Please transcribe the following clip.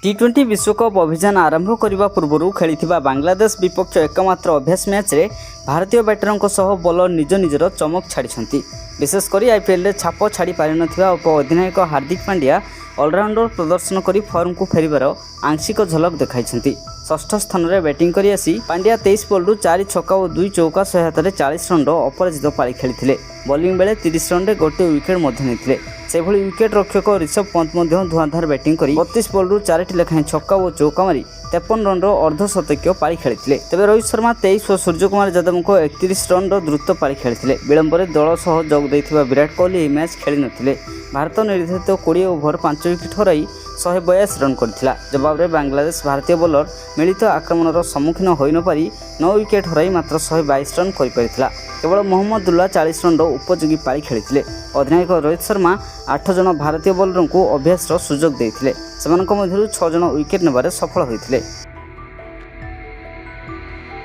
टी20 विश्वकप अभियान आरंभ करने पूर्व खेली बांग्लादेश विपक्ष एकमात्र अभ्यास मैच रे भारतीय बैटरों सह बॉलर निज निजर चमक छाड़ी। विशेषकर आईपीएल छाप छाड़ी पारि नथिबा उप अधिनायक हार्दिक पांड्या ऑलराउंडर प्रदर्शन कर फॉर्म को फेरिबार आंशिक झलक देखाइछन्ति। षष्ठ स्थान में बैटिंग कर आसी पांड्या 23 बॉल 4 छक्का और 2 चौका सहायतार 40 रन अपराजित पारी खेली। बॉलिंग बेले 30 रन गोटे विकेट नहीं। से भली विकेट रक्षक ऋषभ पंत धुआंधार बैटिंग कर 32 बॉल 4 लेखाएं छक्का और चौका मारी 53 रन अर्धशतकीय पारी खेली। तेज रोहित शर्मा 23 और सूर्य कुमार यादव को 31 रन द्रुत पारी खेली। विलंब दल सह जोग देथिबा विराट कोहली यह मैच खेली नथिले। भारत निर्धारित 20 ओवर 5 विकेट हराई 182 रन करथिला। जवाब में बांग्लादेश भारतीय बोलर मिलित आक्रमणर सम्मुखीन होई न पारी 9 विकेट हराई मात्र 122 रन करिपारिथिला। केवल मोहम्मदुल्लाह 40 रन उपयोगी पारी खेली। अधिनायक रोहित शर्मा 8 जन भारतीय बोलर को अभ्यास सुजोग देथिले। सेमानक मध्यरु 6 जन विकेट नेबारे सफल होइथिले।